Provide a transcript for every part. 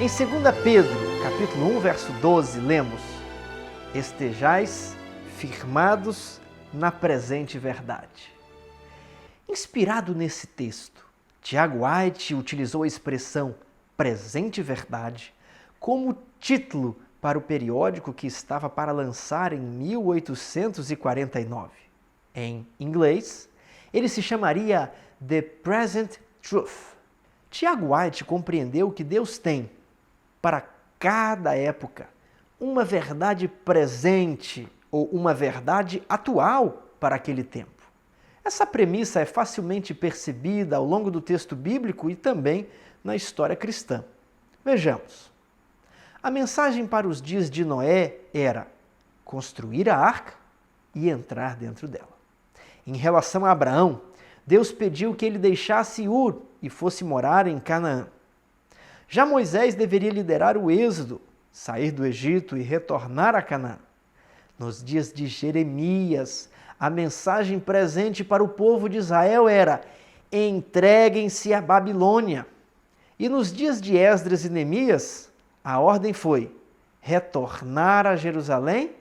Em 2 Pedro, capítulo 1, verso 12, lemos: estejais firmados na presente verdade. Inspirado nesse texto, Tiago White utilizou a expressão presente verdade como título para o periódico que estava para lançar em 1849. Em inglês, ele se chamaria The Present Truth. Tiago White compreendeu que Deus tem, para cada época, uma verdade presente ou uma verdade atual para aquele tempo. Essa premissa é facilmente percebida ao longo do texto bíblico e também na história cristã. Vejamos. A mensagem para os dias de Noé era construir a arca e entrar dentro dela. Em relação a Abraão, Deus pediu que ele deixasse Ur e fosse morar em Canaã. Já Moisés deveria liderar o êxodo, sair do Egito e retornar a Canaã. Nos dias de Jeremias, a mensagem presente para o povo de Israel era: entreguem-se à Babilônia. E nos dias de Esdras e Neemias, a ordem foi retornar a Jerusalém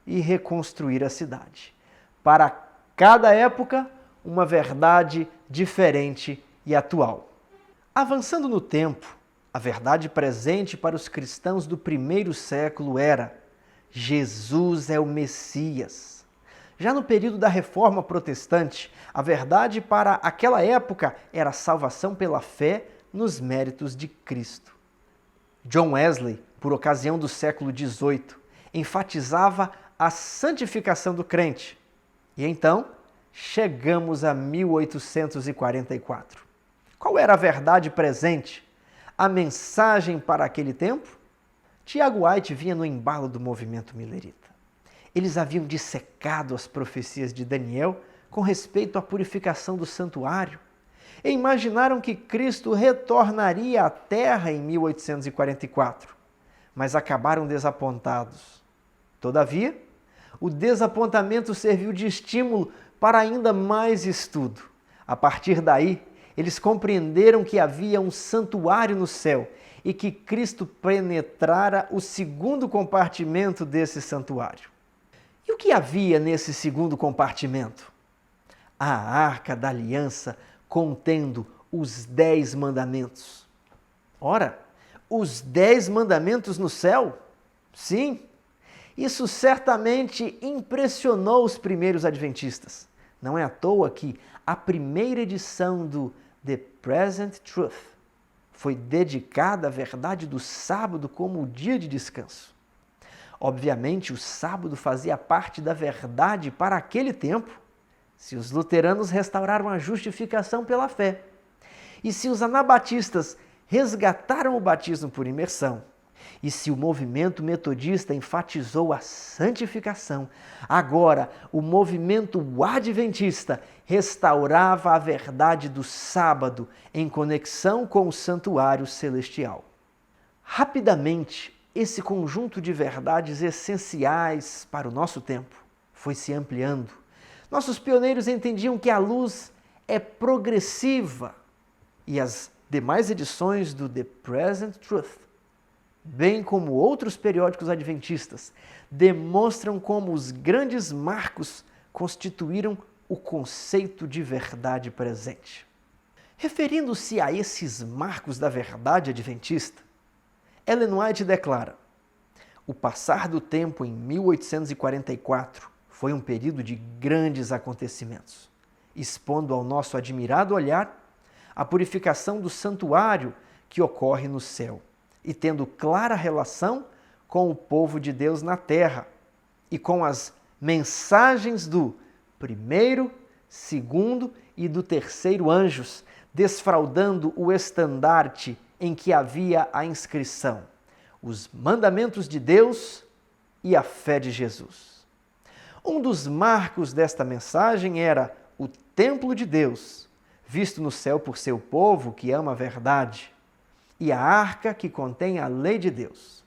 e reconstruir a cidade. Para cada época, uma verdade diferente e atual. Avançando no tempo, a verdade presente para os cristãos do primeiro século era: Jesus é o Messias. Já no período da Reforma Protestante, a verdade para aquela época era a salvação pela fé nos méritos de Cristo. John Wesley, por ocasião do século XVIII, enfatizava a santificação do crente. E então, chegamos a 1844. Qual era a verdade presente? A mensagem para aquele tempo? Tiago White vinha no embalo do movimento milerita. Eles haviam dissecado as profecias de Daniel com respeito à purificação do santuário e imaginaram que Cristo retornaria à Terra em 1844, mas acabaram desapontados. Todavia, o desapontamento serviu de estímulo para ainda mais estudo. A partir daí, eles compreenderam que havia um santuário no céu e que Cristo penetrara o segundo compartimento desse santuário. E o que havia nesse segundo compartimento? A Arca da Aliança contendo os 10 mandamentos. Ora, os 10 mandamentos no céu? Sim, isso certamente impressionou os primeiros adventistas. Não é à toa que a primeira edição do The Present Truth foi dedicada à verdade do sábado como o dia de descanso. Obviamente, o sábado fazia parte da verdade para aquele tempo, se os luteranos restauraram a justificação pela fé, e se os anabatistas resgataram o batismo por imersão, e se o movimento metodista enfatizou a santificação, agora o movimento adventista restaurava a verdade do sábado em conexão com o santuário celestial. Rapidamente, esse conjunto de verdades essenciais para o nosso tempo foi se ampliando. Nossos pioneiros entendiam que a luz é progressiva e as demais edições do The Present Truth, bem como outros periódicos adventistas, demonstram como os grandes marcos constituíram o conceito de verdade presente. Referindo-se a esses marcos da verdade adventista, Ellen White declara: o passar do tempo em 1844 foi um período de grandes acontecimentos, expondo ao nosso admirado olhar a purificação do santuário que ocorre no céu e tendo clara relação com o povo de Deus na terra e com as mensagens do primeiro, segundo e do terceiro anjos, desfraldando o estandarte em que havia a inscrição: os mandamentos de Deus e a fé de Jesus. Um dos marcos desta mensagem era o templo de Deus, visto no céu por seu povo que ama a verdade, e a arca que contém a lei de Deus.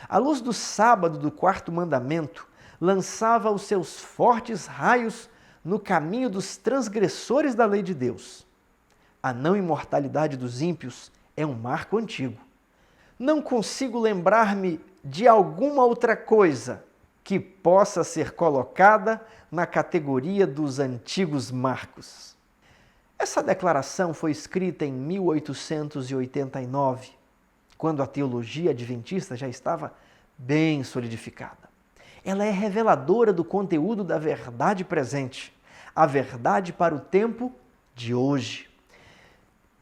A luz do sábado do quarto mandamento lançava os seus fortes raios no caminho dos transgressores da lei de Deus. A não imortalidade dos ímpios é um marco antigo. Não consigo lembrar-me de alguma outra coisa que possa ser colocada na categoria dos antigos marcos. Essa declaração foi escrita em 1889, quando a teologia adventista já estava bem solidificada. Ela é reveladora do conteúdo da verdade presente, a verdade para o tempo de hoje.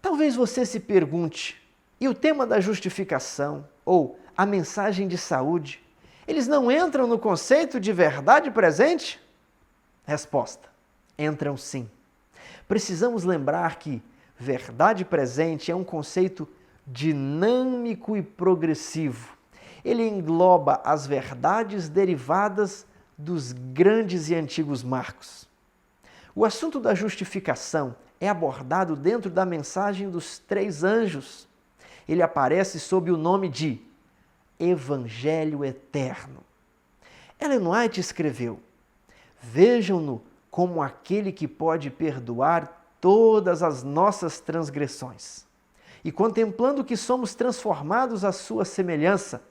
Talvez você se pergunte, e o tema da justificação ou a mensagem de saúde, eles não entram no conceito de verdade presente? Resposta: entram sim. Precisamos lembrar que verdade presente é um conceito dinâmico e progressivo. Ele engloba as verdades derivadas dos grandes e antigos marcos. O assunto da justificação é abordado dentro da mensagem dos 3 anjos. Ele aparece sob o nome de Evangelho Eterno. Ellen White escreveu: vejam-no como aquele que pode perdoar todas as nossas transgressões. E contemplando que somos transformados à sua semelhança,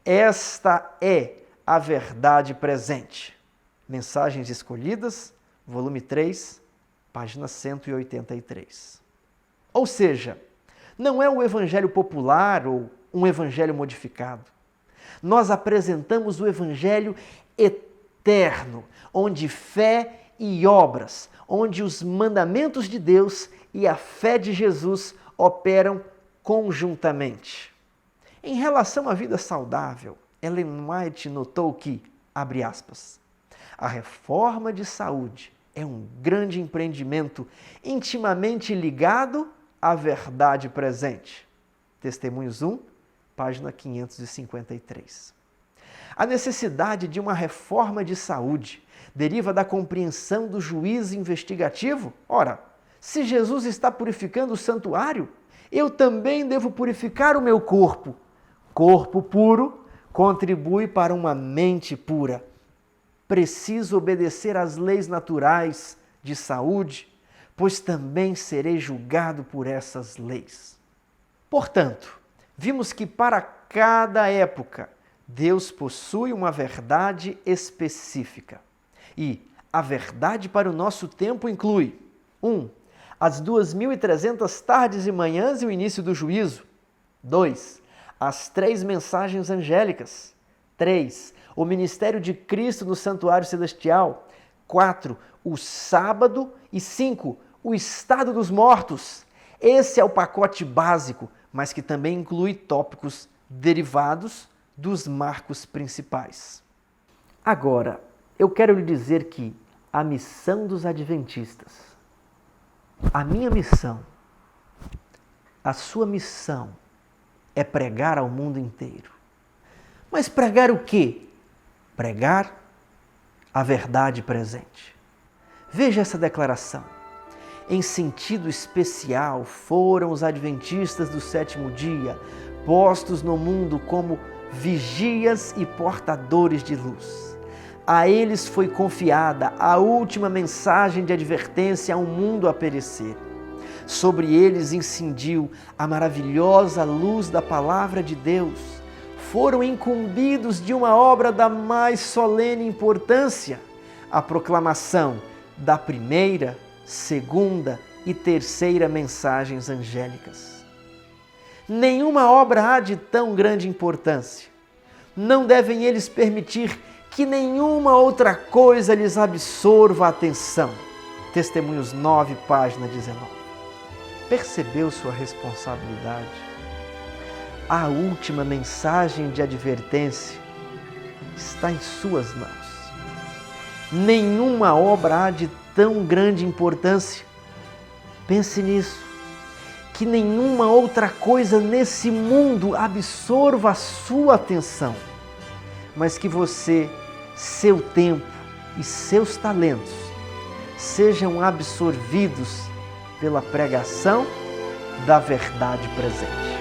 esta é a verdade presente. Mensagens Escolhidas, volume 3, página 183. Ou seja, não é o evangelho popular ou um evangelho modificado. Nós apresentamos o evangelho eterno, onde fé e obras, onde os mandamentos de Deus e a fé de Jesus operam conjuntamente. Em relação à vida saudável, Ellen White notou que, abre aspas, a reforma de saúde é um grande empreendimento intimamente ligado à verdade presente. Testemunhos 1, página 553. A necessidade de uma reforma de saúde deriva da compreensão do juízo investigativo? Ora, se Jesus está purificando o santuário, eu também devo purificar o meu corpo. Corpo puro contribui para uma mente pura. Preciso obedecer às leis naturais de saúde, pois também serei julgado por essas leis. Portanto, vimos que para cada época, Deus possui uma verdade específica. E a verdade para o nosso tempo inclui 1. As 2.300 tardes e manhãs e o início do juízo. 2. As 3 mensagens angélicas. 3. O ministério de Cristo no santuário celestial. 4. O sábado. E 5. O estado dos mortos. Esse é o pacote básico, mas que também inclui tópicos derivados dos marcos principais. Agora, eu quero lhe dizer que a missão dos adventistas, a minha missão, a sua missão é pregar ao mundo inteiro. Mas pregar o quê? Pregar a verdade presente. Veja essa declaração. Em sentido especial foram os adventistas do 7º dia, postos no mundo como vigias e portadores de luz. A eles foi confiada a última mensagem de advertência a um mundo a perecer. Sobre eles incendiu a maravilhosa luz da palavra de Deus. Foram incumbidos de uma obra da mais solene importância, a proclamação da primeira, segunda e terceira mensagens angélicas. Nenhuma obra há de tão grande importância. Não devem eles permitir que nenhuma outra coisa lhes absorva a atenção. Testemunhos 9, página 19. Percebeu sua responsabilidade? A última mensagem de advertência está em suas mãos. Nenhuma obra há de tão grande importância. Pense nisso. Que nenhuma outra coisa nesse mundo absorva a sua atenção, mas que você, seu tempo e seus talentos sejam absorvidos pela pregação da verdade presente.